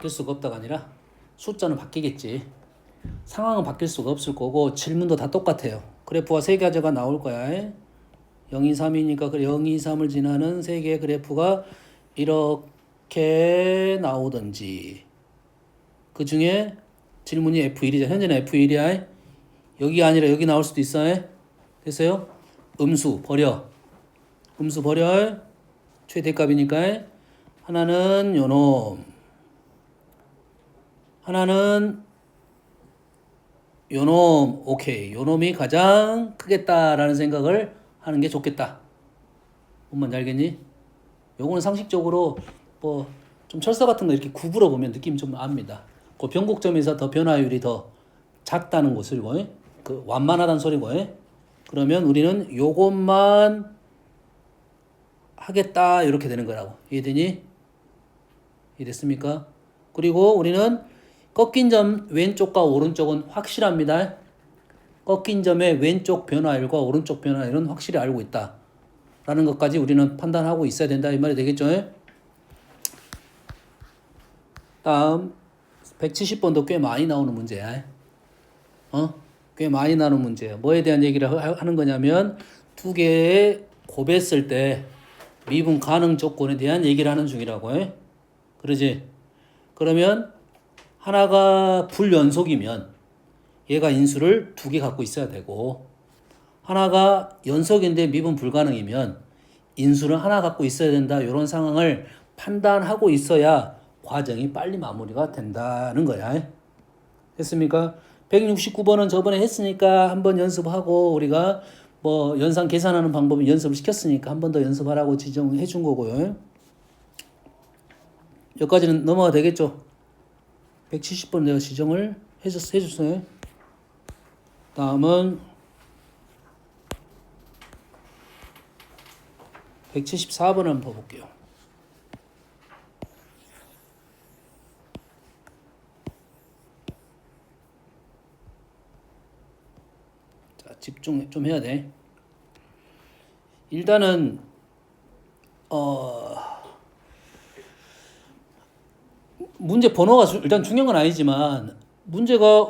바뀔 수가 없다가 아니라 숫자는 바뀌겠지. 상황은 바뀔 수가 없을 거고 질문도 다 똑같아요. 그래프가 세 가지가 나올 거야. 0, 2, 3이니까 그 0, 2, 3을 지나는 세 개의 그래프가 이렇게 나오든지 그 중에 질문이 F1이죠. 현재는 F1이야. 여기가 아니라 여기 나올 수도 있어. 됐어요? 음수 버려. 음수 버려. 최대값이니까 하나는 요놈, 하나는 요놈. 오케이. 요놈이 가장 크겠다라는 생각을 하는 게 좋겠다. 뭔지 알겠니? 요거는 상식적으로 뭐 좀 철사 같은 거 이렇게 구부러 보면 느낌 좀 압니다. 그 변곡점에서 더 변화율이 더 작다는 것이고, 그 완만하다는 소리고, 그러면 우리는 요것만 하겠다 이렇게 되는 거라고. 이해되니? 이해됐습니까? 그리고 우리는 꺾인 점 왼쪽과 오른쪽은 확실합니다. 꺾인 점의 왼쪽 변화율과 오른쪽 변화율은 확실히 알고 있다 라는 것까지 우리는 판단하고 있어야 된다 이 말이 되겠죠. 다음 170번도 꽤 많이 나오는 문제야. 꽤 많이 나오는 문제예요. 뭐에 대한 얘기를 하는 거냐면 두 개의 곱했을 때 미분 가능 조건에 대한 얘기를 하는 중이라고 해. 그러지? 그러면 하나가 불연속이면 얘가 인수를 두 개 갖고 있어야 되고, 하나가 연속인데 미분 불가능이면 인수를 하나 갖고 있어야 된다. 이런 상황을 판단하고 있어야 과정이 빨리 마무리가 된다는 거야. 됐습니까? 169번은 저번에 했으니까 한번 연습하고, 우리가 뭐 연산 계산하는 방법을 연습을 시켰으니까 한 번 더 연습하라고 지정해 준 거고요. 여기까지는 넘어가 되겠죠? 170번 내가 지정을 해줬어요. 다음은 174번 한번 봐볼게요. 자, 집중 좀 해야 돼. 일단은 문제 번호가 일단 중요한 건 아니지만 문제가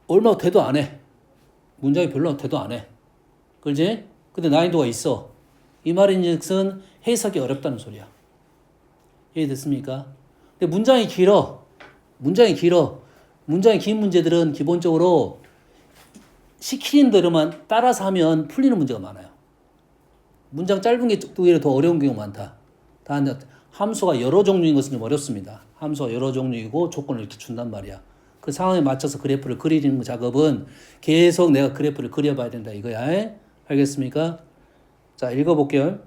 얼마 돼도 안 해. 문장이 별로 돼도 안 해. 그렇지? 근데 난이도가 있어. 이 말인즉슨 해석이 어렵다는 소리야. 이해됐습니까? 근데 문장이 길어. 문장이 긴 문제들은 기본적으로 시키는 대로만 따라서 하면 풀리는 문제가 많아요. 문장 짧은 게 오히려 더 어려운 경우가 많다. 다만 함수가 여러 종류인 것은 좀 어렵습니다. 함수가 여러 종류이고 조건을 이렇게 준단 말이야. 그 상황에 맞춰서 그래프를 그리는 작업은 계속 내가 그래프를 그려봐야 된다 이거야. 알겠습니까? 자, 읽어볼게요.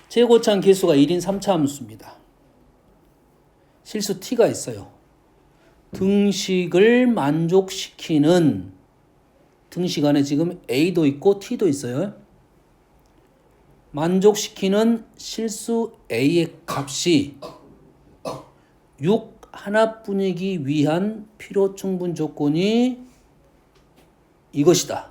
최고차항 개수가 1인 3차 함수입니다. 실수 t가 있어요. 등식을 만족시키는 등식 안에 지금 a도 있고 t도 있어요. 만족시키는 실수 a의 값이 6 하나뿐이기 위한 필요 충분 조건이 이것이다.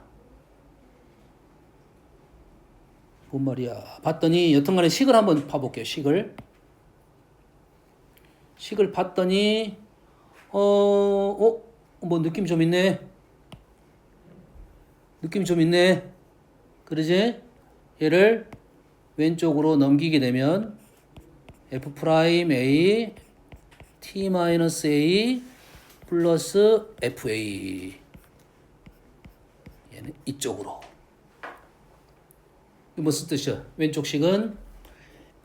뭔 말이야. 봤더니 여튼간에 식을 한번 봐볼게요. 식을 봤더니 뭐 느낌이 좀 있네. 그러지? 얘를 왼쪽으로 넘기게 되면 F'A T-A 플러스 FA, 얘는 이쪽으로. 이게 무슨 뜻이야? 왼쪽 식은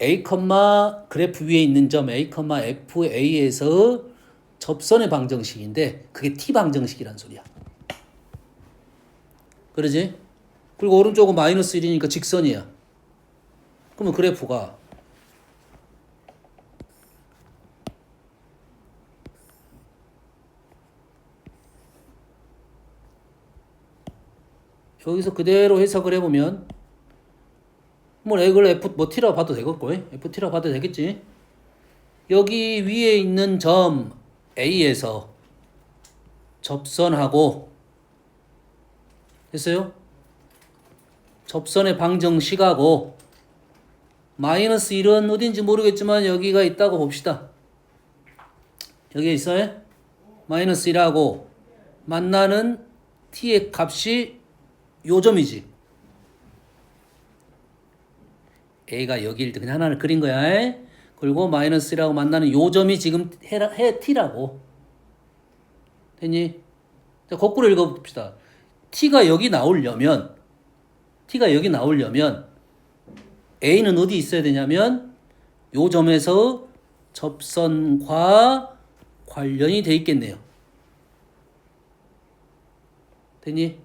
A, 그래프 위에 있는 점 A, FA에서 접선의 방정식인데 그게 T 방정식이란 소리야. 그러지? 그리고 오른쪽은 마이너스 1이니까 직선이야. 그러면 그래프가 여기서 그대로 해석을 해보면 뭐 이걸 T라고 봐도 되겠고, FT라고 봐도 되겠지. 여기 위에 있는 점 A에서 접선하고 됐어요? 접선의 방정식하고 마이너스 1은 어딘지 모르겠지만 여기가 있다고 봅시다. 여기에 있어요. 마이너스 1하고 만나는 t의 값이 요 점이지. a가 여기일 때 그냥 하나를 그린 거야. 그리고 마이너스 1하고 만나는 요 점이 지금 해 t라고. 됐니? 자, 거꾸로 읽어봅시다. t가 여기 나오려면 a는 어디 있어야 되냐면 요 점에서 접선과 관련이 돼 있겠네요. 됐니?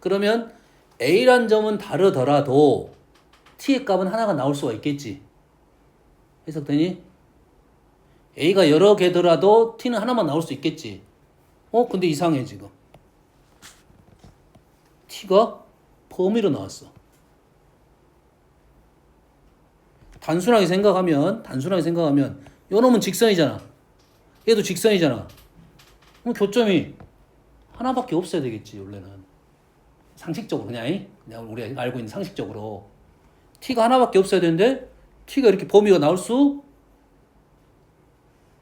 그러면 a란 점은 다르더라도 t의 값은 하나가 나올 수가 있겠지. 해석되니? a가 여러 개더라도 t는 하나만 나올 수 있겠지. 근데 이상해 지금. t가 범위로 나왔어. 단순하게 생각하면 요 놈은 직선이잖아. 얘도 직선이잖아. 그럼 교점이 하나밖에 없어야 되겠지 원래는. 상식적으로 그냥 우리가 알고 있는 상식적으로 t가 하나밖에 없어야 되는데 t가 이렇게 범위가 나올 수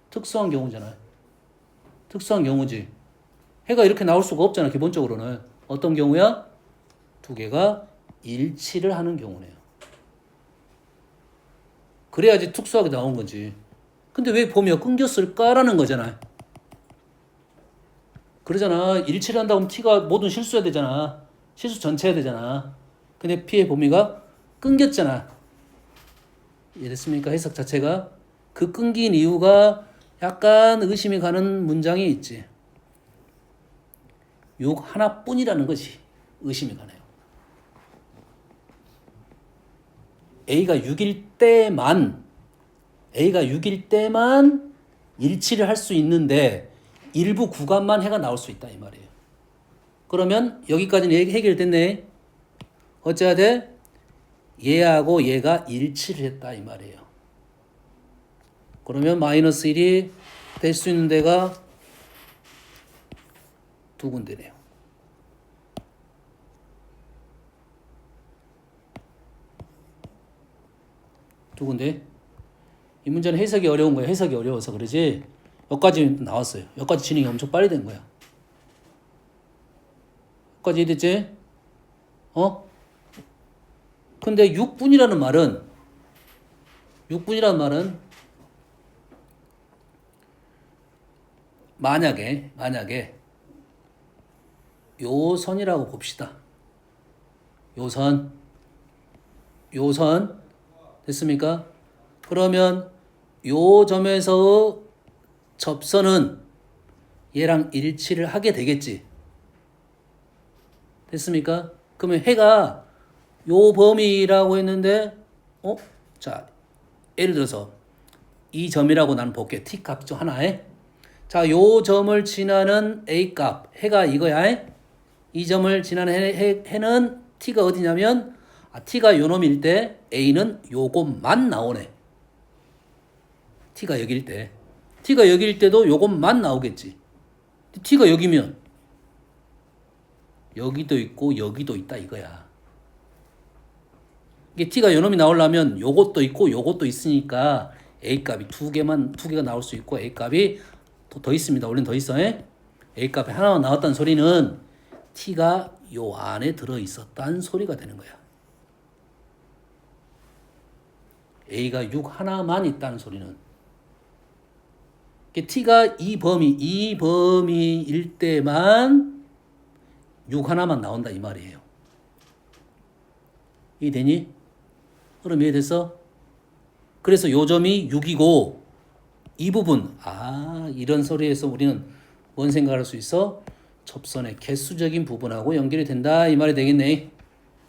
특수한 경우잖아요. 특수한 경우지. 해가 이렇게 나올 수가 없잖아. 기본적으로는 어떤 경우야? 두 개가 일치를 하는 경우네요. 그래야지 특수하게 나온 거지. 근데 왜 범위가 끊겼을까라는 거잖아. 그러잖아. 일치를 한다고 하면 t가 모든 실수해야 되잖아. 실수 전체 해야 되잖아. 근데 p의 범위가 끊겼잖아. 이해됐습니까? 해석 자체가. 그 끊긴 이유가 약간 의심이 가는 문장이 있지. 6 하나뿐이라는 것이 의심이 가네요. A가 6일 때만 일치를 할 수 있는데 일부 구간만 해가 나올 수 있다 이 말이에요. 그러면 여기까지는 해결됐네. 어째야 돼? 얘하고 얘가 일치를 했다 이 말이에요. 그러면 마이너스 1이 될 수 있는 데가 두 군데네요. 두 군데. 이 문제는 해석이 어려운 거야. 해석이 어려워서 그러지. 여기까지 나왔어요. 여기까지 진행이 엄청 빨리 된 거야. 여기까지 이해됐지? 근데 6분이라는 말은 만약에 요 선이라고 봅시다. 요 선 됐습니까? 그러면 요 점에서 접선은 얘랑 일치를 하게 되겠지. 됐습니까? 그러면 해가 요 범위라고 했는데 자, 예를 들어서 이 점이라고 나는 볼게. t 값 중 하나에. 자, 요 점을 지나는 a 값, 해가 이거야. 이 점을 지나는 해는 t가 어디냐면 t가 요 놈일 때 a는 요것만 나오네. t가 여기일 때도 요것만 나오겠지. t가 여기면 여기도 있고 여기도 있다 이거야. 이게 t가 요 놈이 나오려면 요것도 있고 요것도 있으니까 a 값이 두 개가 나올 수 있고 a 값이 더 있습니다. 원래는 더 있어. A 값이 하나만 나왔다는 소리는 t가 요 안에 들어 있었다는 소리가 되는 거야. a가 6 하나만 있다는 소리는 t가 이 범위일 때만 6 하나만 나온다 이 말이에요. 이해되니? 그럼 이해됐어? 그래서 요 점이 6이고 이 부분 이런 소리에서 우리는 뭔 생각할 수 있어? 접선의 개수적인 부분하고 연결이 된다 이 말이 되겠네.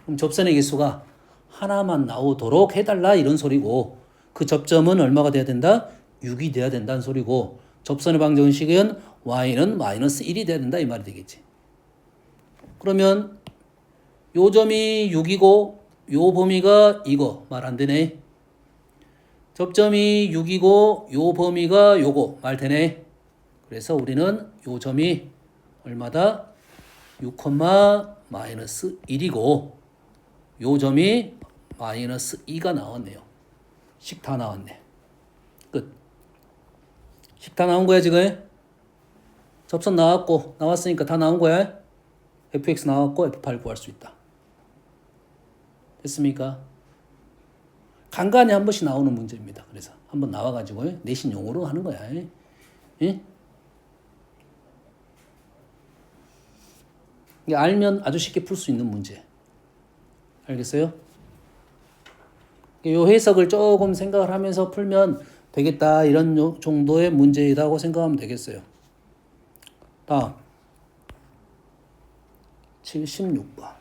그럼 접선의 개수가 하나만 나오도록 해달라 이런 소리고 그 접점은 얼마가 돼야 된다? 6이 돼야 된다는 소리고 접선의 방정식은 y는 마이너스 1이 돼야 된다 이 말이 되겠지. 그러면 요 점이 6이고 요 범위가 이거 말 안 되네. 접점이 6이고 요 범위가 요거 말 되네. 그래서 우리는 요 점이 얼마다? 6, 마이너스 1이고 요 점이 마이너스 2가 나왔네요. 식 다 나왔네. 끝. 식 다 나온 거야 지금? 접선 나왔으니까 다 나온 거야. fx 나왔고 f8 구할 수 있다. 됐습니까? 간간히 한 번씩 나오는 문제입니다. 그래서 한번 나와가지고 내신 용어로 하는 거야. 예? 이게 알면 아주 쉽게 풀 수 있는 문제. 알겠어요? 이 해석을 조금 생각을 하면서 풀면 되겠다. 이런 정도의 문제이라고 생각하면 되겠어요. 다음 76번.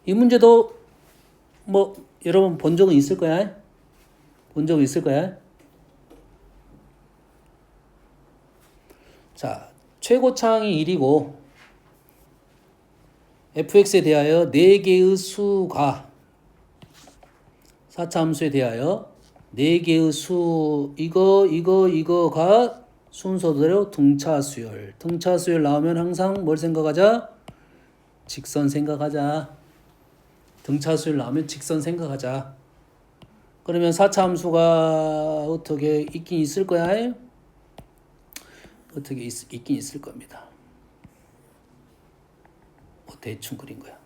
이 문제도 뭐 여러분 본 적은 있을 거야. 본 적은 있을 거야. 자, 최고차항이 1이고 fx에 대하여 4개의 수가 4차 함수에 대하여 4개의 수 이거가 순서대로 등차수열. 등차수열 나오면 항상 뭘 생각하자? 직선 생각하자. 등차수열 나오면 직선 생각하자. 그러면 4차 함수가 어떻게 있긴 있을 거야? 어떻게 있긴 있을 겁니다. 뭐 대충 그린 거야.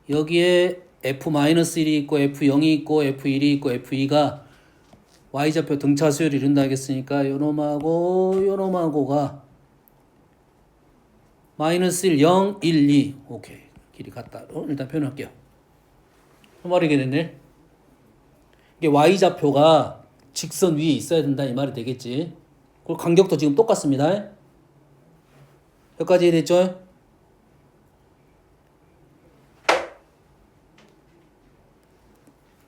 여기에 f-1이 있고 f0이 있고 f1이 있고 f2가 y좌표 등차수열을 이룬다 하겠으니까 요놈하고가 마이너스 1, 0, 1, 2 오케이 길이 같다. 일단 표현할게요. 말이게 됐네. 이게 y좌표가 직선 위에 있어야 된다 이 말이 되겠지. 그리고 간격도 지금 똑같습니다. 여기까지 이해됐죠?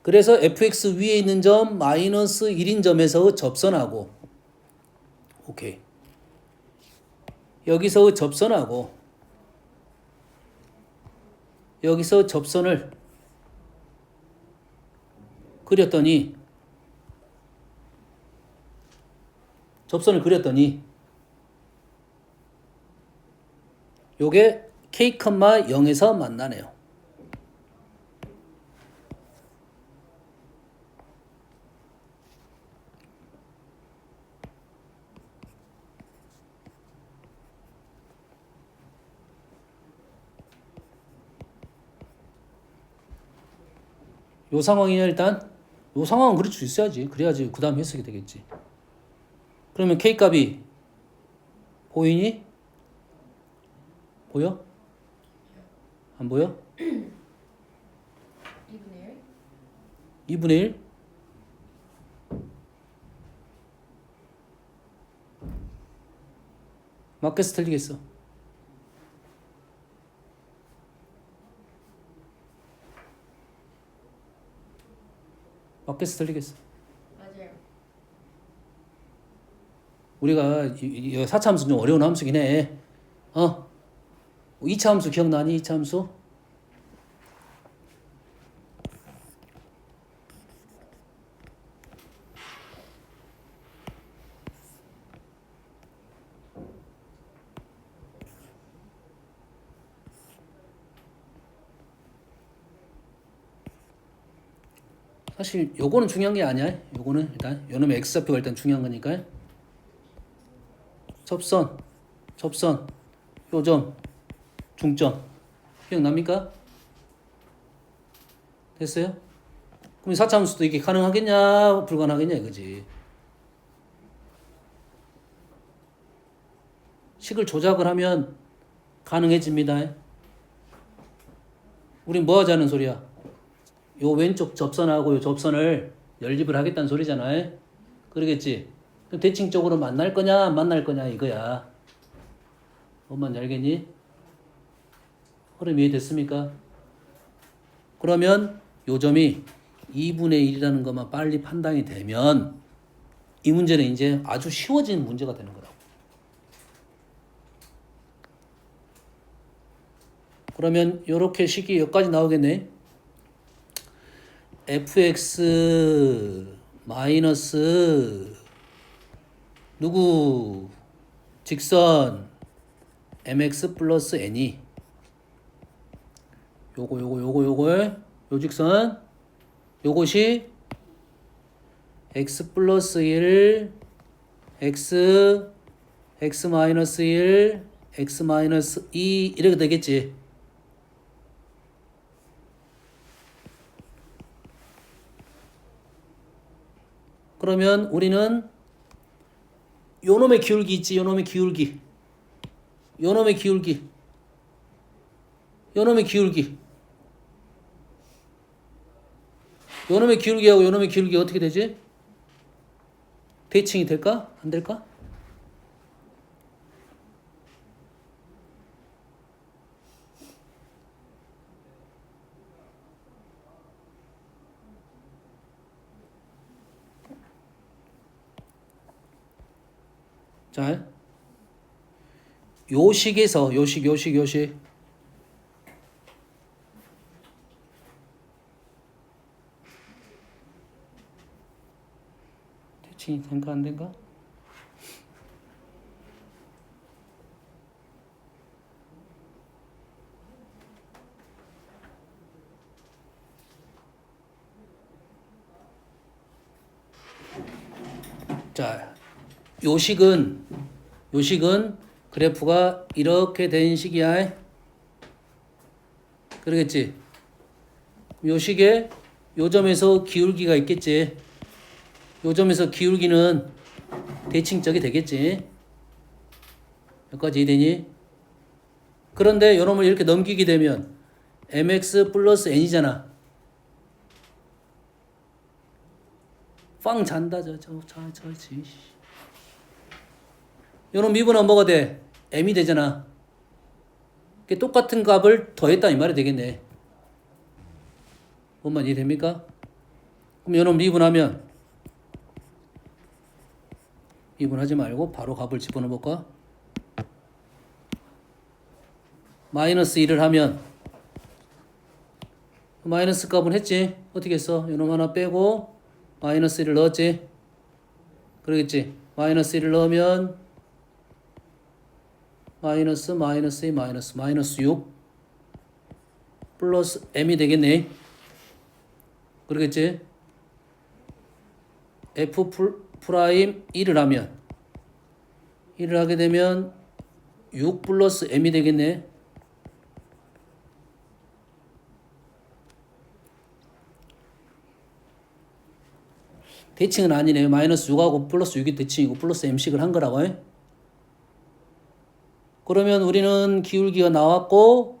그래서 fx 위에 있는 점 마이너스 1인 점에서 접선하고 오케이 여기서 접선하고 여기서 접선을 그렸더니 요게 k, 0에서 만나네요. 요 상황이냐 일단 요 상황은 그릴 수 있어야지. 그래야지 그 다음 해석이 되겠지. 그러면 k 값이 보이니? 보여? 안 보여? 2분의 1? 맞겠어 틀리겠어? 맞겠어 틀리겠어? 맞아요. 우리가 이 4차 함수 좀 어려운 함수긴 해. 2차 함수 기억나니? 2차 함수? 사실 요거는 중요한 게 아니야. 요거는 일단 요놈의 x좌표가 일단 중요한 거니까. 접선, 요점, 중점. 기억납니까? 됐어요? 그럼 4차 함수도 이게 가능하겠냐, 불가능하겠냐 이거지. 식을 조작을 하면 가능해집니다. 우린 뭐 하자는 소리야? 요 왼쪽 접선하고 요 접선을 연립을 하겠다는 소리잖아. 그러겠지? 그럼 대칭적으로 만날 거냐 안 만날 거냐 이거야. 뭔 알겠니? 흐름 이해됐습니까? 그러면 요 점이 2분의 1이라는 것만 빨리 판단이 되면 이 문제는 이제 아주 쉬워진 문제가 되는 거라고. 그러면 요렇게 식이 여기까지 나오겠네. fx 마이너스 누구 직선 mx 플러스 n이 요거 요 직선 요것이 x 플러스 1 x 마이너스 1 x 마이너스 2 이렇게 되겠지. 그러면 우리는 요놈의 기울기 있지. 요놈의 기울기 기울기하고 요놈의 기울기 어떻게 되지? 대칭이 될까? 안 될까? 자, 요식에서 요식 대칭이 된가 안 된가? 자, 요식은 그래프가 이렇게 된 식이야. 그러겠지? 요식에 요점에서 기울기가 있겠지. 요점에서 기울기는 대칭적이 되겠지. 여기까지 이해되니? 그런데 요놈을 이렇게 넘기게 되면 mx 플러스 n이잖아. 빵 잔다 저지. 요놈 미분하면 뭐가 돼? m이 되잖아. 똑같은 값을 더했다 이 말이 되겠네. 뭔만 이해됩니까? 그럼 요놈 미분하면 미분하지 말고 바로 값을 집어넣어 볼까? 마이너스 1을 하면 마이너스 값은 했지. 어떻게 했어? 요놈 하나 빼고 마이너스 1을 넣었지. 그러겠지. 마이너스 1을 넣으면 마이너스 6 플러스 m이 되겠네. 그러겠지. f 프라임 1을 하면 1을 하게 되면 6 플러스 m이 되겠네. 대칭은 아니네요. 마이너스 6하고 플러스 6이 대칭이고 플러스 m씩을 한 거라고 해. 그러면 우리는 기울기가 나왔고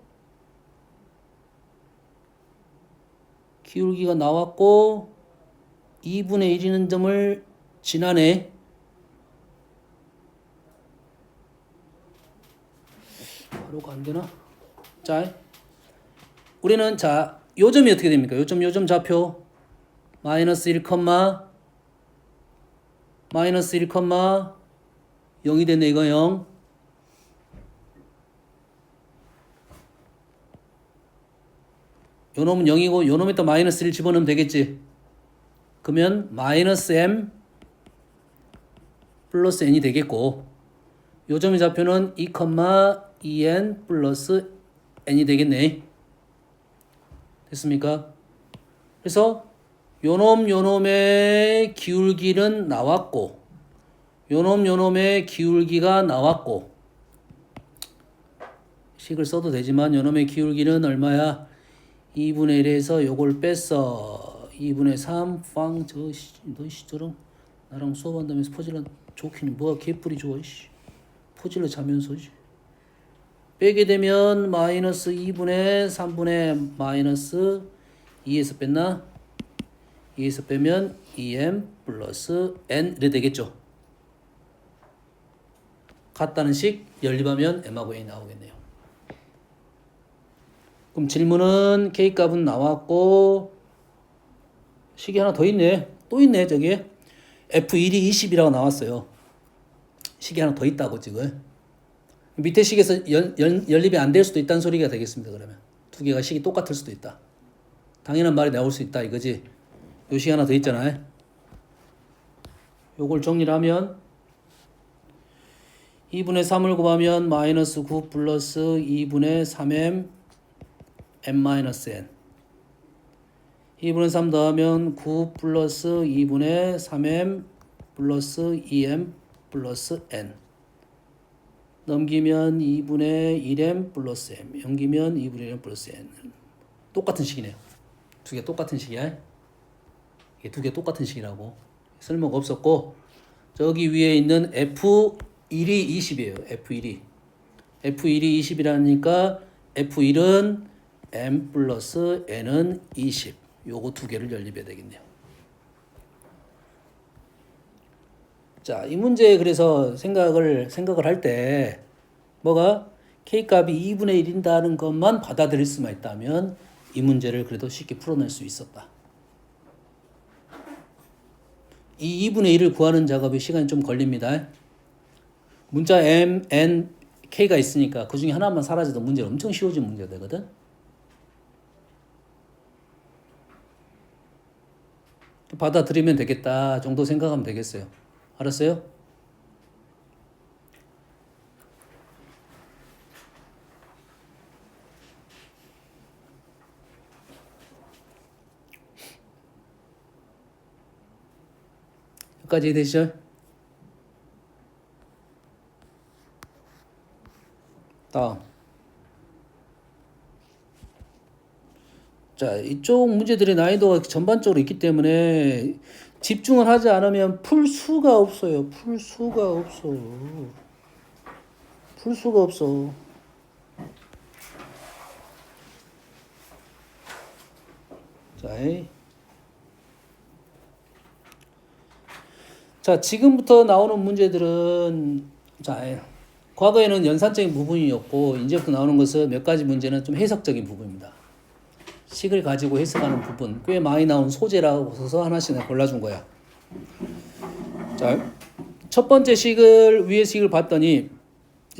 2분의 1이는 점을 지나네. 바로가 안 되나? 자, 우리는 자, 요점이 어떻게 됩니까? 요점 좌표 마이너스 1, 마이너스 1, 0이 됐네. 이거 0. 요놈은 0이고 요놈에다 마이너스 1 집어넣으면 되겠지. 그러면 마이너스 m 플러스 n이 되겠고 요점의 좌표는 2,2n 플러스 n이 되겠네. 됐습니까? 그래서 요놈의 기울기는 나왔고 요놈의 기울기가 나왔고 식을 써도 되지만 요놈의 기울기는 얼마야? 2분의 1에서 요걸 뺐어. 2분의 3 빵 너 저랑 나랑 수업한다면서 퍼즐러 좋긴 뭐가 개뿔이 좋아. 퍼즐러 자면서 빼게 되면 마이너스 2분의 3분의 마이너스 2에서 뺐나? 2에서 빼면 2m 플러스 n 이래 되겠죠. 같다는 식 연립하면 m하고 n이 나오겠네요. 그럼 질문은 K값은 나왔고 식이 하나 더 있네. 또 있네 저기. F1이 20이라고 나왔어요. 식이 하나 더 있다고 지금. 밑에 식에서 연립이 안 될 수도 있다는 소리가 되겠습니다. 그러면 두 개가 식이 똑같을 수도 있다. 당연한 말이 나올 수 있다 이거지. 요 식 하나 더 있잖아요. 요걸 정리를 하면 2분의 3을 곱하면 마이너스 9 플러스 2분의 3m m-n 2분의 3 더하면 9 플러스 2분의 3m 플러스 2m 플러스 n. 넘기면 2분의 1m 플러스 m. 넘기면 2분의 1m 플러스 n. 똑같은 식이네요. 두 개 똑같은 식이야. 이게 두 개 똑같은 식이라고. 쓸모가 없었고, 저기 위에 있는 F1이 20이에요. F1이. F1이 20이라니까 F1은 m 플러스 n은 20. 요거 두 개를 연립해야 되겠네요. 자, 이 문제에 그래서 생각을 할 때 뭐가 k 값이 2분의 1인다는 것만 받아들일 수만 있다면 이 문제를 그래도 쉽게 풀어낼 수 있었다. 이 2분의 1을 구하는 작업에 시간이 좀 걸립니다. 문자 m, n, k가 있으니까 그 중에 하나만 사라져도 문제는 엄청 쉬워진 문제가 되거든. 받아들이면 되겠다 정도 생각하면 되겠어요. 알았어요? 여기까지 되시죠? 다음. 자, 이쪽 문제들의 난이도가 전반적으로 있기 때문에 집중을 하지 않으면 풀 수가 없어요. 풀 수가 없어. 풀 수가 없어. 자, 지금부터 나오는 문제들은 과거에는 연산적인 부분이었고 이제부터 나오는 것은 몇 가지 문제는 좀 해석적인 부분입니다. 식을 가지고 해석하는 부분 꽤 많이 나온 소재라고 써서 하나씩 골라준 거야. 자, 첫 번째 식을 위의 식을 봤더니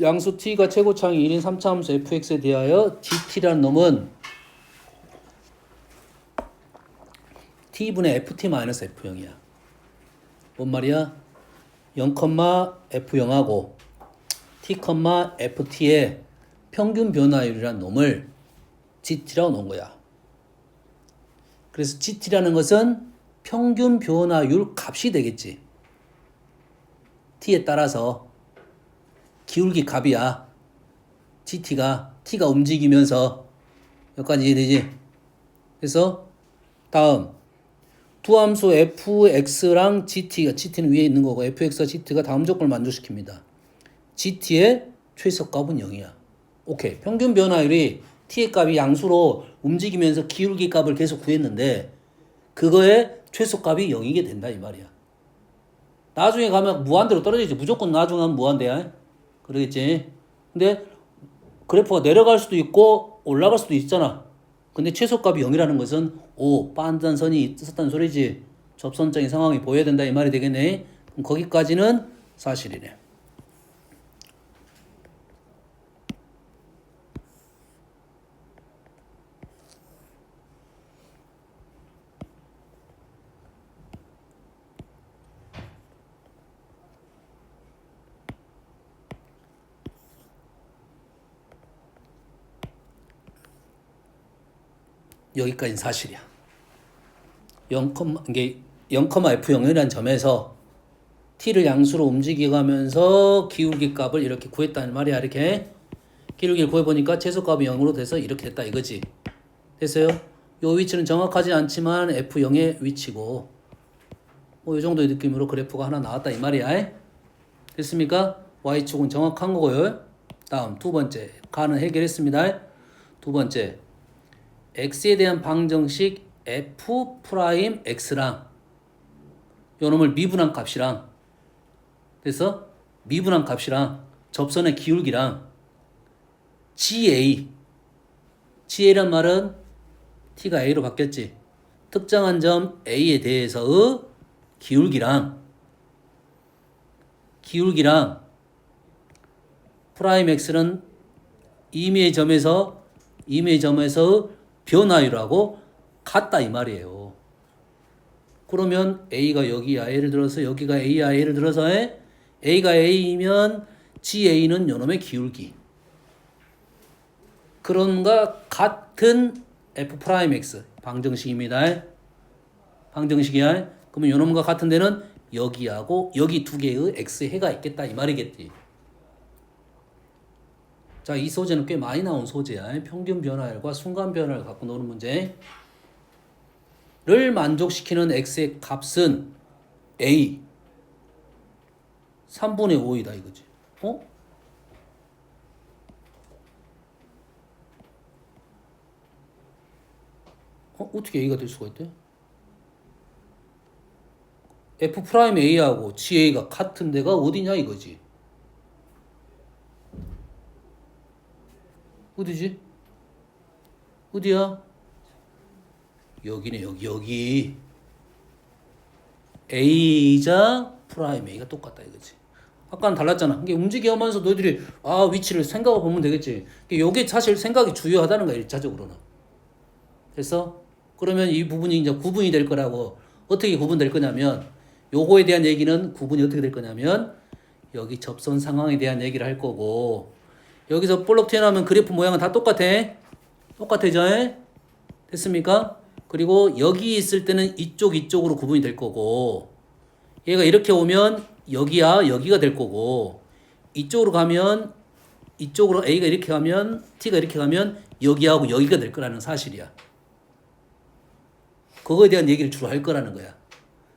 양수 t가 최고차항이 1인 3차 함수 fx에 대하여 dt라는 놈은 t분의 ft-f0이야. 뭔 말이야? 0,f0하고 t,ft의 평균 변화율이라는 놈을 gt라고 놓은 거야. 그래서 gt라는 것은 평균 변화율 값이 되겠지. t에 따라서 기울기 값이야. t가 움직이면서 여기까지 이해되지? 그래서 다음 두 함수 fx랑 gt는 위에 있는 거고 fx와 gt가 다음 조건을 만족시킵니다. gt의 최소값은 0이야. 오케이. 평균 변화율이 t의 값이 양수로 움직이면서 기울기 값을 계속 구했는데 그거의 최소값이 0이게 된다 이 말이야. 나중에 가면 무한대로 떨어지지. 무조건 나중에 하면 무한대야. 그러겠지. 근데 그래프가 내려갈 수도 있고 올라갈 수도 있잖아. 근데 최소값이 0이라는 것은 판단선이 있었다는 소리지. 접선적인 상황이 보여야 된다 이 말이 되겠네. 그럼 거기까지는 사실이네. 여기까지는 사실이야. 0,f0이라는 점에서 t를 양수로 움직여가면서 기울기 값을 이렇게 구했다는 말이야. 이렇게 기울기를 구해보니까 최소값이 0으로 돼서 이렇게 됐다 이거지. 됐어요? 요 위치는 정확하지 않지만 f0의 위치고 이 정도의 느낌으로 그래프가 하나 나왔다 이 말이야. 됐습니까? y축은 정확한 거고요. 다음 두 번째 가는 해결했습니다. 두 번째 x에 대한 방정식 f'x랑 요 놈을 미분한 값이랑 그래서 미분한 값이랑 접선의 기울기랑 GA란 말은 t가 a로 바뀌었지. 특정한 점 a에 대해서의 기울기랑 프라임 x는 임의의 점에서 변화율하고 같다 이 말이에요. 그러면 A가 여기야. 예를 들어서 여기가 A야. 예를 들어서 A가 A이면 GA는 요놈의 기울기. 그런가 같은 F'X 방정식입니다. 방정식이야. 그러면 요놈과 같은 데는 여기하고 여기 두 개의 x의 해가 있겠다 이 말이겠지. 자, 이 소재는 꽤 많이 나온 소재야. 평균 변화율과 순간 변화를 갖고 노는 문제를 만족시키는 x의 값은 a 3분의 5이다 이거지. 어떻게 a가 될 수가 있대? f'a하고 ga가 같은 데가 어디냐 이거지. 어디지? 어디야? 여기네 여기 a자 프라임 a가 똑같다 이거지. 아까는 달랐잖아. 이게 움직여면서 너희들이 위치를 생각해 보면 되겠지. 이게 사실 생각이 중요하다는 거야 1차적으로는. 그래서 그러면 이 부분이 이제 구분이 될 거라고. 어떻게 구분될 거냐면 요거에 대한 얘기는 구분이 어떻게 될 거냐면 여기 접선 상황에 대한 얘기를 할 거고, 여기서 볼록 튀어나오면 그래프 모양은 다 똑같아. 똑같아져. 됐습니까? 그리고 여기 있을 때는 이쪽으로 구분이 될 거고, 얘가 이렇게 오면 여기가 될 거고, 이쪽으로 가면 이쪽으로 A가 이렇게 가면 T가 이렇게 가면 여기하고 여기가 될 거라는 사실이야. 그거에 대한 얘기를 주로 할 거라는 거야.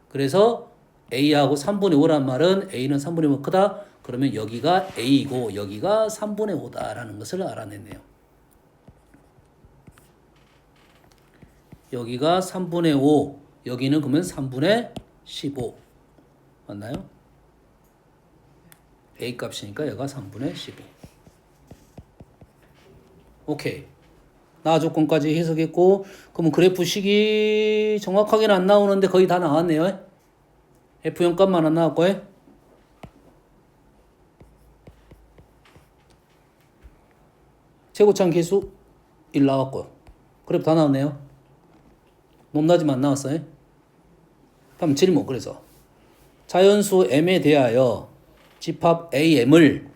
그래서 A하고 3분의 5란 말은 A는 3분의 5 크다. 그러면 여기가 A이고 여기가 3분의 5다라는 것을 알아냈네요. 여기가 3분의 5, 여기는 그러면 3분의 15. 맞나요? A 값이니까 여기가 3분의 15. 오케이. 나 조건까지 해석했고, 그러면 그래프식이 정확하게는 안 나오는데 거의 다 나왔네요. F0 값만 안 나왔고, 최고차항 계수 1 나왔고요. 그래프 다 나왔네요. 높낮이만 안 나왔어요. 다음 질문. 그래서 자연수 m에 대하여 집합 am을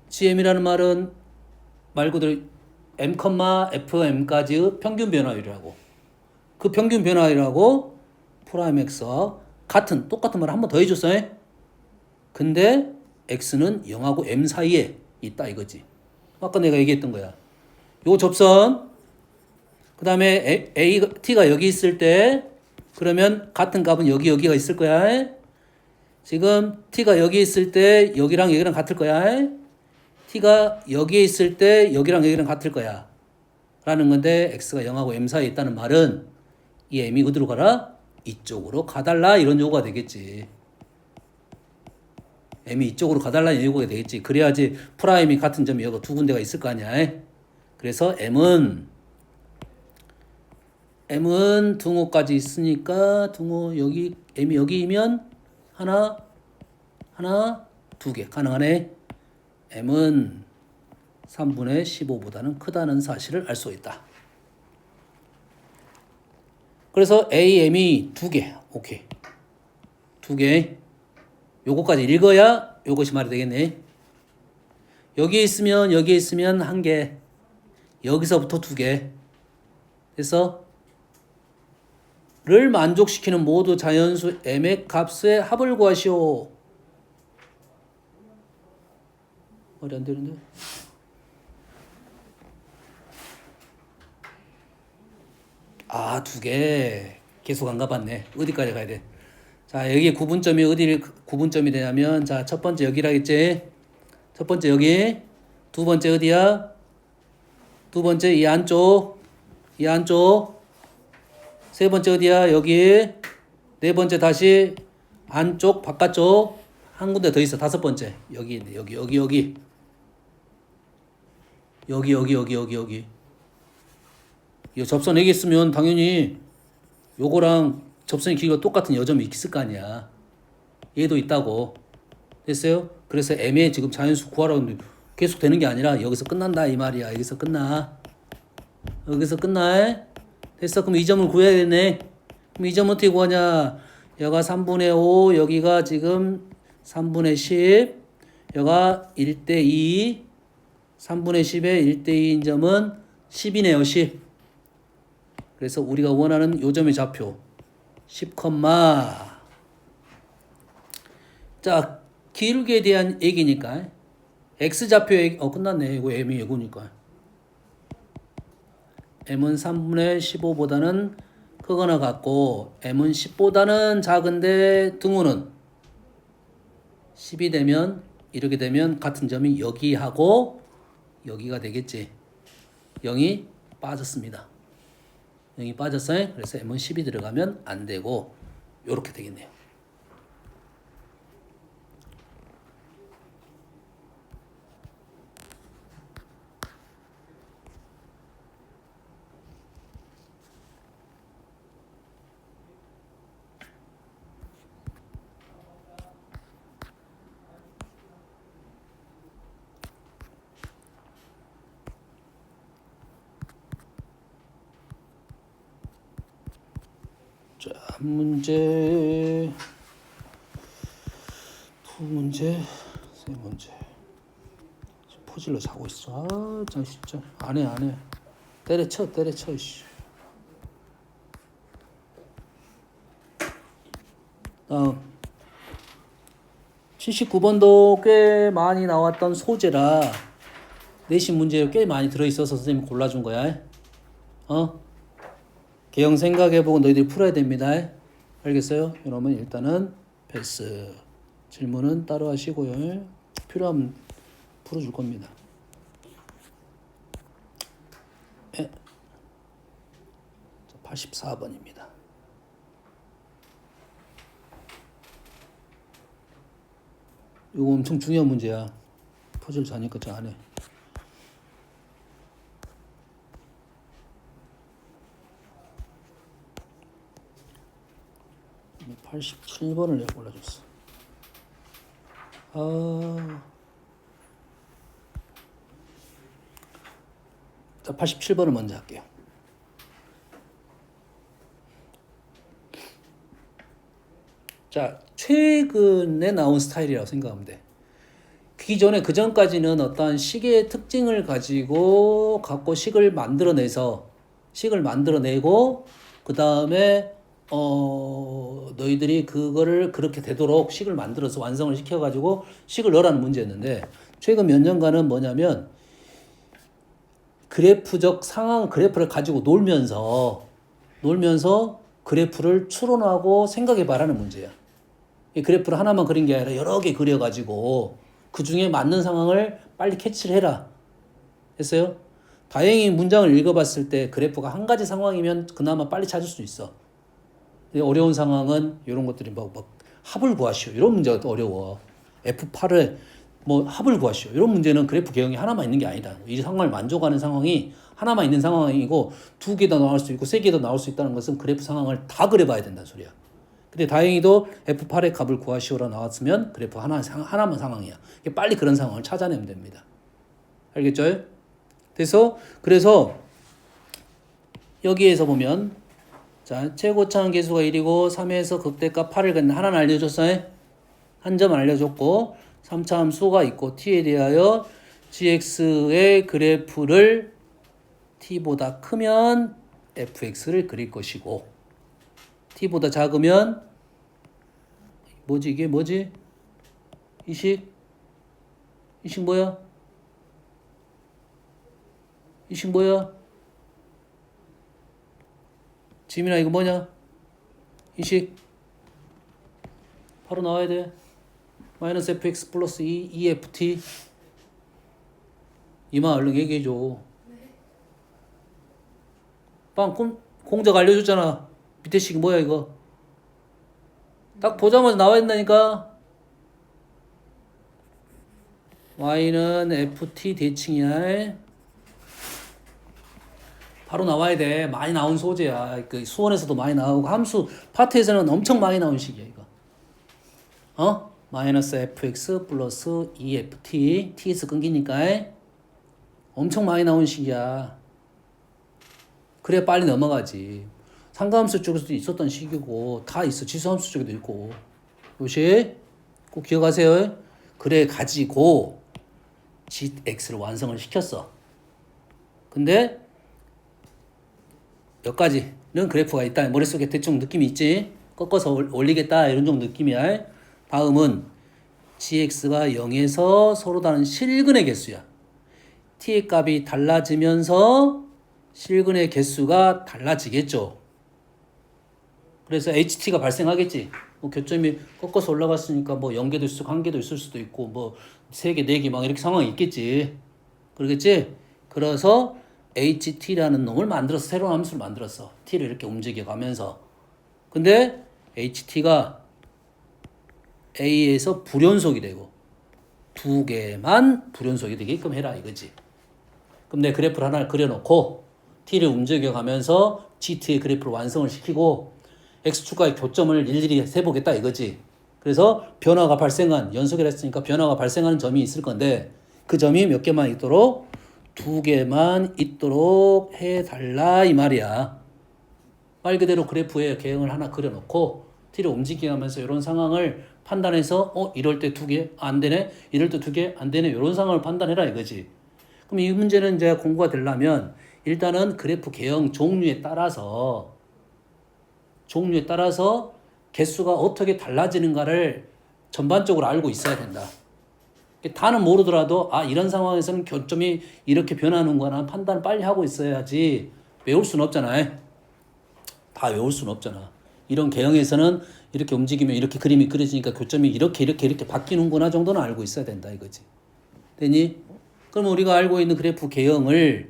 GM이라는 말은 말 그대로 m, fm까지의 평균 변화율이라고. 그 평균 변화율하고 프라임 x와 똑같은 말을 한 번 더 해줬어요. 근데 x는 0하고 m 사이에 있다 이거지. 아까 내가 얘기했던 거야. 요 접선, 그 다음에 t가 여기 있을 때 그러면 같은 값은 여기가 있을 거야. 지금 t가 여기 있을 때 여기랑 같을 거야. t가 여기에 있을 때 여기랑 같을 거야. 라는 건데 x가 0하고 m 사이에 있다는 말은 이 m이 어디로 가라? 이쪽으로 가달라 이런 요구가 되겠지. m이 이쪽으로 가달라는 요구가 되겠지. 그래야지 프라임이 같은 점이 여기 두 군데가 있을 거 아니야. 그래서 m은 등호까지 있으니까 등호 여기 m이 여기면 하나 두 개 가능하네. m은 3분의 15보다는 크다는 사실을 알 수 있다. 그래서 am이 두 개. 오케이. 두 개. 요거까지 읽어야 요것이 말이 되겠네. 여기에 있으면 한 개. 여기서부터 두 개. 그래서 를 만족시키는 모두 자연수 m의 값의 합을 구하시오. 말이 안 되는데. 두 개. 계속 안 가봤네. 어디까지 가야 돼? 자, 여기 구분점이 어디를 구분점이 되냐면, 자, 첫 번째 여기라겠지? 첫 번째 여기. 두 번째 어디야? 두 번째 이 안쪽. 세 번째 어디야? 여기. 네 번째 다시 안쪽, 바깥쪽. 한 군데 더 있어. 다섯 번째. 여기 있네. 여기. 이 접선 여기 있으면 당연히 요거랑 접선의 길이가 똑같은 여점이 있을 거 아니야. 얘도 있다고. 됐어요? 그래서 m의 지금 자연수 구하라고 하는데 계속 되는 게 아니라 여기서 끝난다 이 말이야. 여기서 끝나. 됐어? 그럼 이 점을 구해야겠네. 그럼 이 점 어떻게 구하냐? 여기가 3분의 5, 여기가 지금 3분의 10, 여가 1대2 3분의 10의 1대2인 점은 10이네요. 10. 그래서 우리가 원하는 요점의 좌표 10, 자, 기울기에 대한 얘기니까 x좌표 얘기, 끝났네. 이거 m이 이거니까 m은 3분의 15보다는 크거나 같고 m은 10보다는 작은데 등호는 10이 되면 이렇게 되면 같은 점이 여기하고 여기가 되겠지. 0이 빠졌습니다. 0이 빠졌어요. 그래서 m은 10이 들어가면 안 되고 이렇게 되겠네요. 자, 한 문제, 두 문제, 세 문제. 포질러 자고 있어. 아, 진짜. 안 해. 때려쳐, 씨. 79번도 꽤 많이 나왔던 소재라 내신 문제 꽤 많이 들어있어서 선생님이 골라준 거야. 개형 생각해보고 너희들이 풀어야 됩니다. 알겠어요? 그러면 일단은 패스. 질문은 따로 하시고요. 필요하면 풀어줄 겁니다. 84번입니다. 이거 엄청 중요한 문제야. 퍼즐 자니까 저 안에. 87번을 내가 골라줬어. 자, 87번을 먼저 할게요. 자, 최근에 나온 스타일이라고 생각하면 돼. 그 전까지는 어떤 식의 특징을 갖고 식을 만들어내고, 그 다음에, 너희들이 그거를 그렇게 되도록 식을 만들어서 완성을 시켜가지고 식을 넣으라는 문제였는데, 최근 몇 년간은 뭐냐면, 그래프를 가지고 놀면서 그래프를 추론하고 생각해봐라는 문제야. 이 그래프를 하나만 그린 게 아니라 여러 개 그려가지고 그 중에 맞는 상황을 빨리 캐치를 해라. 했어요? 다행히 문장을 읽어봤을 때 그래프가 한 가지 상황이면 그나마 빨리 찾을 수 있어. 어려운 상황은 이런 것들이 합을 구하시오. 이런 문제가 어려워. F8을 합을 구하시오. 이런 문제는 그래프 개형이 하나만 있는 게 아니다. 이 상황을 만족하는 상황이 하나만 있는 상황이고 두 개 더 나올 수 있고 세 개 더 나올 수 있다는 것은 그래프 상황을 다 그려봐야 된다는 소리야. 근데 다행히도 F8의 값을 구하시오라 나왔으면 그래프 하나만 상황이야. 빨리 그런 상황을 찾아내면 됩니다. 알겠죠? 그래서 여기에서 보면 자, 최고차항 계수가 1이고 3에서 극대값 8을 갖는 하나는 알려줬어요. 한 점은 알려줬고 3차 함수가 있고 t에 대하여 gx의 그래프를 t보다 크면 fx를 그릴 것이고 t보다 작으면 이게 뭐지? 이 식 뭐야? 이 식 뭐야? 지민아 이거 뭐냐? 이 식 바로 나와야 돼. 마이너스 fx 플러스 2eft 이마 얼른 얘기해줘. 공작 알려줬잖아. 밑에 식이 뭐야 이거? 딱 보자마자 나와 있다니까. y는 ft 대칭이야. 바로 나와야 돼. 많이 나온 소재야. 그 수원에서도 많이 나오고 함수 파트에서는 엄청 많이 나온 식이야 이거. 마이너스 fx 플러스 2ft t에서 끊기니까 엄청 많이 나온 식이야. 그래 빨리 넘어가지. 상가함수 쪽에서도 있었던 식이고 다 있어. 지수함수 쪽에도 있고. 요시 꼭 기억하세요. 그래 가지고 GX를 완성을 시켰어. 근데 여기까지는 그래프가 있다. 머릿속에 대충 느낌이 있지? 꺾어서 올리겠다 이런 정도 느낌이야. 다음은 GX가 0에서 서로 다른 실근의 개수야. T의 값이 달라지면서 실근의 개수가 달라지겠죠. 그래서 HT가 발생하겠지. 뭐 교점이 꺾어서 올라갔으니까 뭐 0개도 있을 수도 1개도 있을 수도 있고 뭐 3개, 4개 막 이렇게 상황이 있겠지. 그러겠지? 그래서 HT라는 놈을 만들어서 새로운 함수를 만들었어. T를 이렇게 움직여 가면서. 근데 HT가 A에서 불연속이 되고 2개만 불연속이 되게끔 해라 이거지. 그럼 내 그래프를 하나를 그려놓고 T를 움직여 가면서 GT의 그래프를 완성을 시키고 X축과의 교점을 일일이 세보겠다 이거지. 그래서 변화가 발생한, 연속이라 했으니까 변화가 발생하는 점이 있을 건데 그 점이 몇 개만 있도록 2개만 있도록 해달라 이 말이야. 말 그대로 그래프에 개형을 하나 그려놓고 T를 움직이면서 이런 상황을 판단해서 이럴 때 2개 안 되네, 이럴 때 2개 안 되네 이런 상황을 판단해라 이거지. 그럼 이 문제는 이제 공부가 되려면 일단은 그래프 개형 종류에 따라서 개수가 어떻게 달라지는가를 전반적으로 알고 있어야 된다. 다는 모르더라도 이런 상황에서는 교점이 이렇게 변하는구나 판단을 빨리 하고 있어야지 외울 수는 없잖아요. 다 외울 수는 없잖아. 이런 개형에서는 이렇게 움직이면 이렇게 그림이 그려지니까 교점이 이렇게 바뀌는구나 정도는 알고 있어야 된다 이거지. 되니? 그럼 우리가 알고 있는 그래프 개형을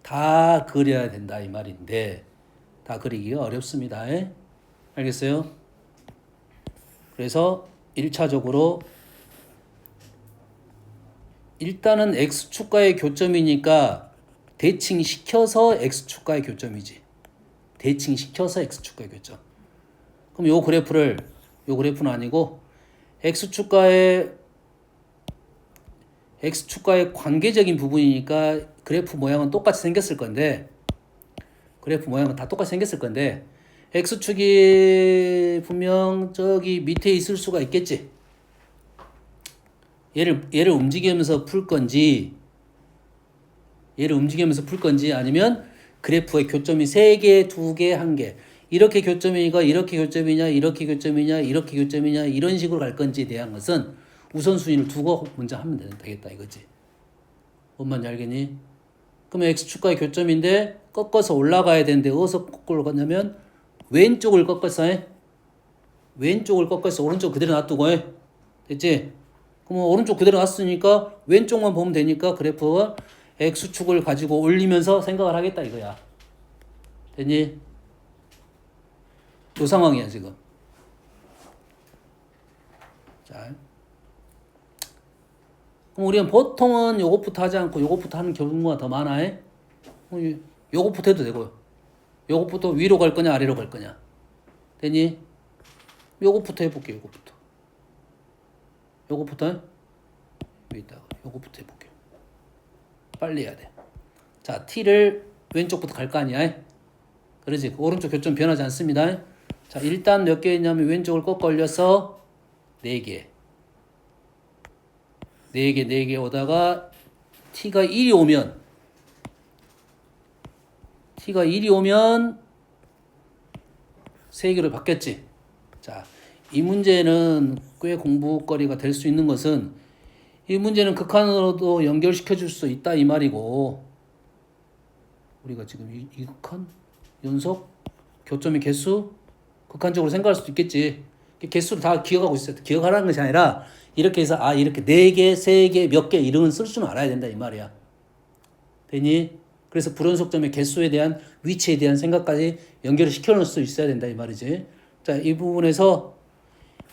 다 그려야 된다 이 말인데 다 그리기가 어렵습니다. 알겠어요? 그래서 1차적으로 일단은 X축과의 교점이니까 대칭시켜서 X축과의 교점이지. 대칭시켜서 X축과의 교점. 그럼 요 그래프는 아니고 X축과의 관계적인 부분이니까 그래프 모양은 똑같이 생겼을 건데 X축이 분명 저기 밑에 있을 수가 있겠지. 얘를 움직이면서 풀 건지 아니면 그래프의 교점이 3개, 2개, 1개 이렇게 교점이니까 이렇게 교점이냐 이런 식으로 갈 건지에 대한 것은 우선순위를 두고 먼저 하면 되겠다 이거지. 뭔 말인지 알겠니? 그러면 X축과의 교점인데 꺾어서 올라가야 되는데 어디서 꺾으려냐면 왼쪽을 꺾어서 오른쪽 그대로 놔두고 됐지? 그럼 오른쪽 그대로 놨으니까 왼쪽만 보면 되니까 그래프가 X축을 가지고 올리면서 생각을 하겠다 이거야. 됐니? 이 상황이야 지금. 자, 그럼 우리는 보통은 요것부터 하지 않고 요것부터 하는 경우가 더 많아. 요것부터 해도 되고요. 요것부터 위로 갈 거냐 아래로 갈 거냐. 됐니? 요것부터 해볼게. 요것부터 해볼게. 빨리 해야 돼. 자, T를 왼쪽부터 갈 거 아니야? 그러지. 오른쪽 교점 변하지 않습니다. 자, 일단 몇 개 있냐면 왼쪽을 꺾어 올려서 4개. 4개 오다가 T가 1이 오면 3개로 바뀌었지. 자, 이 문제는 꽤 공부거리가 될 수 있는 것은 이 문제는 극한으로도 연결시켜 줄 수 있다 이 말이고 우리가 지금 이 극한 연속 교점의 개수 극한적으로 생각할 수도 있겠지. 개수를 다 기억하고 있어요. 기억하라는 것이 아니라 이렇게 해서 이렇게 4개, 3개, 몇 개 이런 건 쓸 수는 알아야 된다 이 말이야. 되니? 그래서 불연속점의 개수에 대한 위치에 대한 생각까지 연결을 시켜놓을 수 있어야 된다 이 말이지. 자, 이 부분에서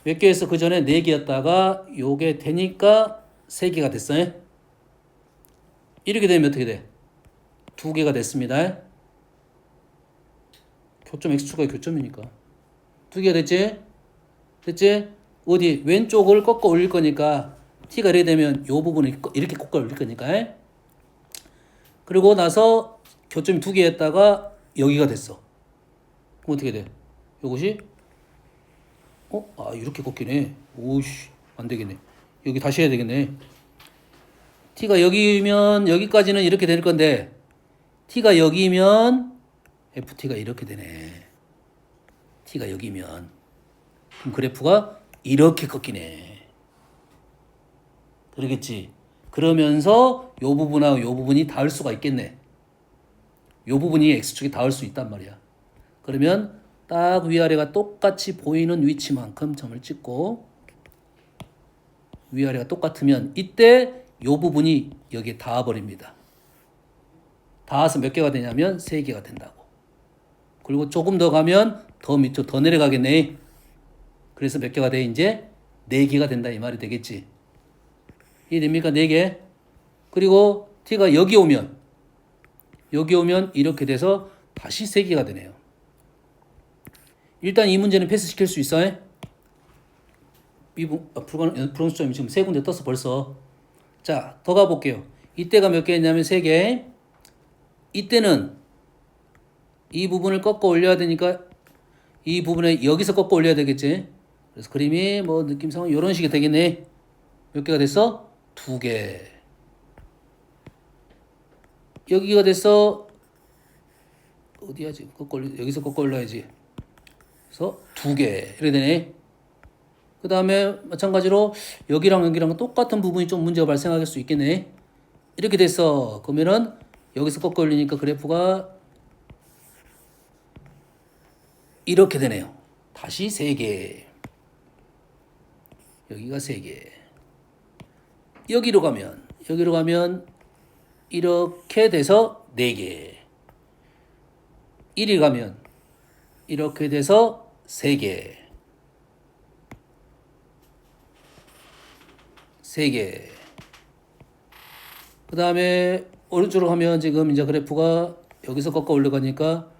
몇 개에서 그 전에 4개였다가 요게 되니까 3개가 됐어요. 이렇게 되면 어떻게 돼? 2개가 됐습니다. 교점 X축과의 교점이니까 2개가 됐지? 어디 왼쪽을 꺾어 올릴 거니까 T가 이렇게 되면 요 부분을 이렇게 꺾어 올릴 거니까. 그리고 나서 교점이 2개였다가 여기가 됐어. 그럼 어떻게 돼? 요것이 이렇게 꺾이네. 오씨 안 되겠네. 여기 다시 해야 되겠네. t가 여기면 여기까지는 이렇게 될 건데 t가 여기면 ft가 이렇게 되네. t가 여기면 그럼 그래프가 이렇게 꺾이네. 그러겠지. 그러면서 요 부분하고 요 부분이 닿을 수가 있겠네. 요 부분이 x축에 닿을 수 있단 말이야. 그러면 딱 위아래가 똑같이 보이는 위치만큼 점을 찍고 위아래가 똑같으면 이때 요 부분이 여기에 닿아버립니다. 닿아서 몇 개가 되냐면 3개가 된다고. 그리고 조금 더 가면 더 밑으로 더 내려가겠네. 그래서 몇 개가 돼? 이제 4개가 된다 이 말이 되겠지. 이해됩니까? 4개. 그리고 t가 여기 오면 이렇게 돼서 다시 3개가 되네요. 일단 이 문제는 패스시킬 수 있어요? 불가능수점이 지금 3군데 떴어 벌써. 자, 더 가볼게요. 이때가 몇 개였냐면 3개. 이때는 이 부분을 꺾어 올려야 되니까 이 부분에 여기서 꺾어 올려야 되겠지. 그래서 그림이 뭐 느낌상은 이런 식이 되겠네. 몇 개가 됐어? 2개. 여기가 됐어. 어디야 지금? 여기서 꺾어 올려야지. 그래서 2개. 이렇게 되네. 그 다음에 마찬가지로 여기랑 똑같은 부분이 좀 문제가 발생할 수 있겠네. 이렇게 됐어. 그러면은 여기서 꺾어 올리니까 그래프가 이렇게 되네요. 다시 3개. 여기가 3개. 여기로 가면 이렇게 돼서 4개. 1이 가면 이렇게 돼서 3개. 3개. 그 다음에 오른쪽으로 가면 지금 이제 그래프가 여기서 꺾어 올라가니까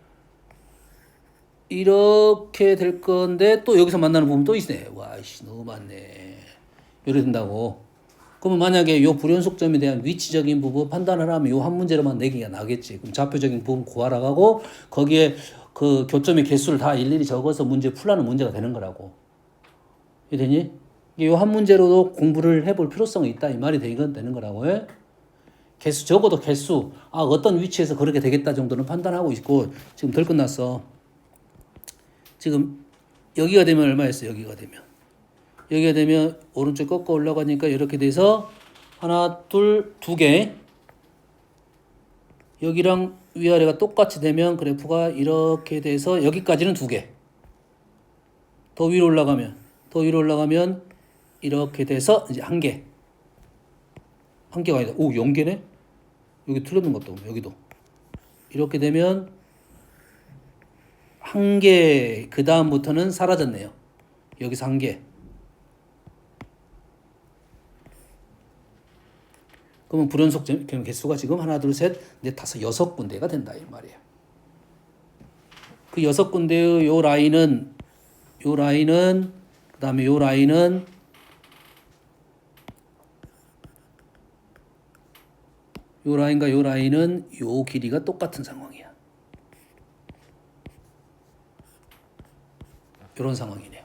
이렇게 될 건데 또 여기서 만나는 부분 또 있네. 와이씨 너무 많네. 이렇게 된다고. 그러면 만약에 요 불연속점에 대한 위치적인 부분 판단을 하면 요 한 문제로만 4개가 나겠지. 그럼 좌표적인 부분 구하라 하고 거기에 그 교점의 개수를 다 일일이 적어서 문제 풀라는 문제가 되는 거라고. 이해되니? 요 한 문제로도 공부를 해볼 필요성이 있다 이 말이 되는 거라고. 해? 개수 적어도 개수 어떤 위치에서 그렇게 되겠다 정도는 판단하고 있고 지금 덜 끝났어. 지금 여기가 되면 얼마였어? 여기가 되면 오른쪽 꺾어 올라가니까 이렇게 돼서 하나, 둘, 2개. 여기랑 위아래가 똑같이 되면 그래프가 이렇게 돼서 여기까지는 2개. 더 위로 올라가면 이렇게 돼서 이제 1개. 1개가 아니다. 0개네? 여기 틀렸는 것도 여기도. 이렇게 되면 1개. 그 다음부터는 사라졌네요. 여기서 1개. 그러면 불연속 개수가 지금 하나, 둘, 셋, 넷, 다섯, 6군데가 된다 이 말이에요. 그 6군데의 요 라인은 그다음에 요 라인은 요 라인과 요 라인은 요 길이가 똑같은 상황이야. 이런 상황이네요.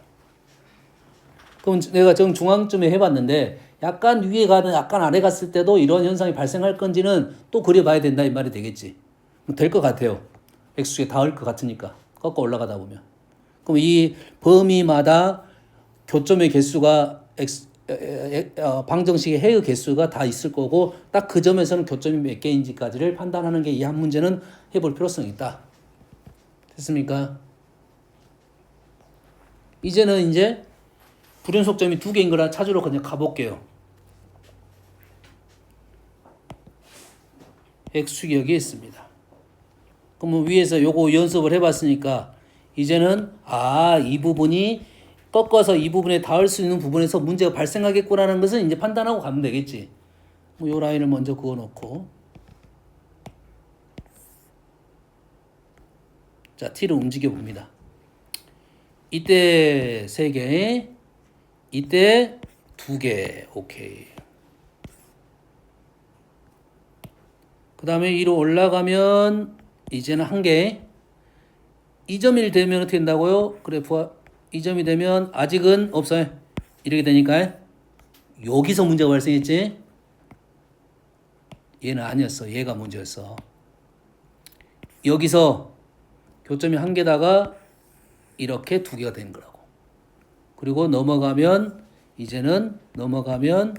그럼 내가 정중앙쯤에 해봤는데 약간 위에 가든 약간 아래 갔을 때도 이런 현상이 발생할 건지는 또 그려봐야 된다 이 말이 되겠지. 될 것 같아요. X축에 닿을 것 같으니까 꺾어 올라가다 보면. 그럼 이 범위마다 교점의 개수가 방정식의 해의 개수가 다 있을 거고 딱 그 점에서는 교점이 몇 개인지까지를 판단하는 게 이 한 문제는 해볼 필요성이 있다. 됐습니까? 이제는 이제 불연속점이 2개인 거라 찾으러 그냥 가볼게요. X축이 여기에 있습니다. 그러면 위에서 요거 연습을 해봤으니까 이제는 이 부분이 꺾어서 이 부분에 닿을 수 있는 부분에서 문제가 발생하겠구나라는 것은 이제 판단하고 가면 되겠지. 요 라인을 먼저 그어놓고 자 t를 움직여 봅니다. 이때 3개, 이때 2개, 오케이. 그 다음에 위로 올라가면 이제는 1개. 2.1 되면 어떻게 된다고요? 그래프가 2점이 되면 아직은 없어요. 이렇게 되니까 여기서 문제가 발생했지? 얘는 아니었어. 얘가 문제였어. 여기서 교점이 한 개다가 이렇게 두 개가 되는 거라고. 그리고 이제는 넘어가면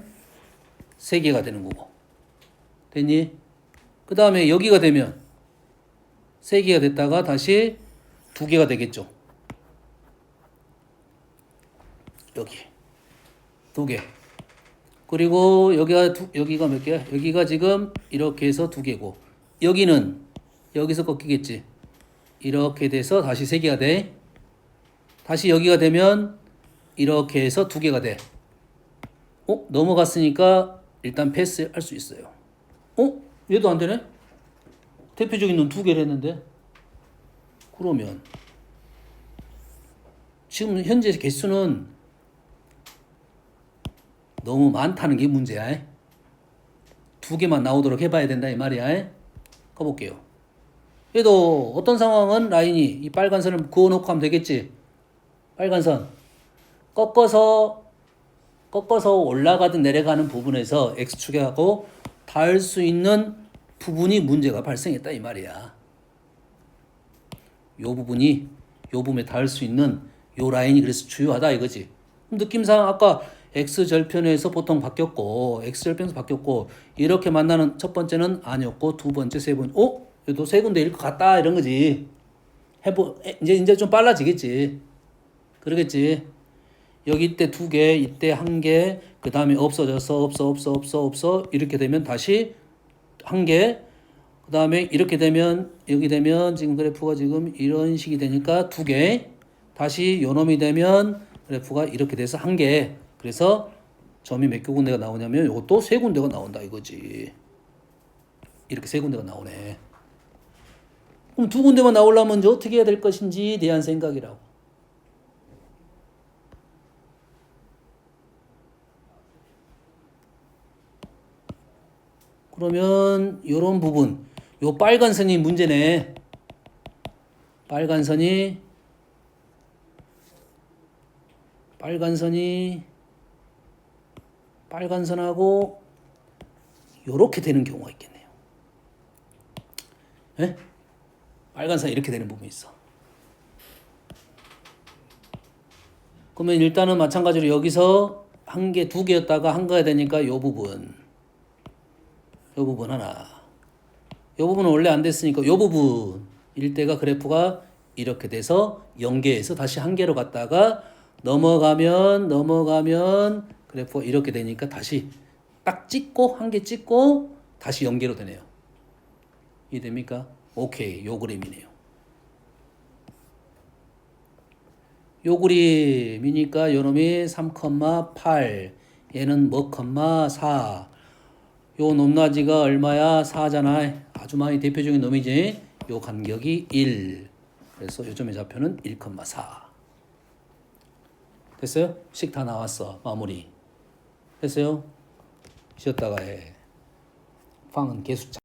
세 개가 되는 거고. 됐니? 그 다음에 여기가 되면 세 개가 됐다가 다시 두 개가 되겠죠. 여기 두 개. 그리고 여기가 몇 개야? 여기가 지금 이렇게 해서 두 개고, 여기는 여기서 꺾이겠지. 이렇게 돼서 다시 세 개가 돼. 다시 여기가 되면 이렇게 해서 두 개가 돼. 넘어갔으니까 일단 패스할 수 있어요. 얘도 안 되네? 대표적인 놈 두 개를 했는데. 그러면 지금 현재 개수는 너무 많다는 게 문제야. 두 개만 나오도록 해봐야 된다 이 말이야. 가볼게요. 얘도 어떤 상황은 라인이 이 빨간 선을 그어놓고 하면 되겠지. 빨간 선 꺾어서 올라가든 내려가는 부분에서 X축하고 닿을 수 있는 부분이 문제가 발생했다 이 말이야. 요 부분에 닿을 수 있는 요 라인이 그래서 주요하다 이거지. 느낌상 아까 X절편에서 보통 바뀌었고, X절편에서 바뀌었고, 이렇게 만나는 첫 번째는 아니었고, 두 번째, 세 번째, 얘도 세 군데일 것 같다, 이런 거지. 이제 좀 빨라지겠지. 그러겠지. 여기 이때 두 개, 이때 한 개, 그 다음에 없어져서 없어. 이렇게 되면 다시 한 개, 그 다음에 이렇게 되면, 여기 되면 지금 그래프가 지금 이런 식이 되니까 두 개, 다시 요 놈이 되면 그래프가 이렇게 돼서 한 개. 그래서 점이 몇 군데가 나오냐면 이것도 세 군데가 나온다 이거지. 이렇게 세 군데가 나오네. 그럼 두 군데만 나오려면 이제 어떻게 해야 될 것인지에 대한 생각이라고. 그러면 이런 부분, 요 빨간 선이 문제네. 빨간 선하고 요렇게 되는 경우가 있겠네요. 네? 빨간 선이 이렇게 되는 부분이 있어. 그러면 일단은 마찬가지로 여기서 한 개, 두 개였다가 한 개가 되니까 요 부분 하나. 요 부분은 원래 안 됐으니까 요 부분 일대가 그래프가 이렇게 돼서 0개에서 다시 한 개로 갔다가 넘어가면 그래프가 이렇게 되니까 다시 딱 찍고 한 개 찍고 다시 0개로 되네요. 이해됩니까? 오케이. 요 그림이네요. 요 그림이니까 요 놈이 3,8 얘는 4 요 높낮이가 얼마야? 4잖아. 아주 많이 대표적인 놈이지. 요 간격이 1. 그래서 요점의 좌표는 1,4. 됐어요? 식 다 나왔어. 마무리. 됐어요? 쉬었다가 해. 방은 개수차.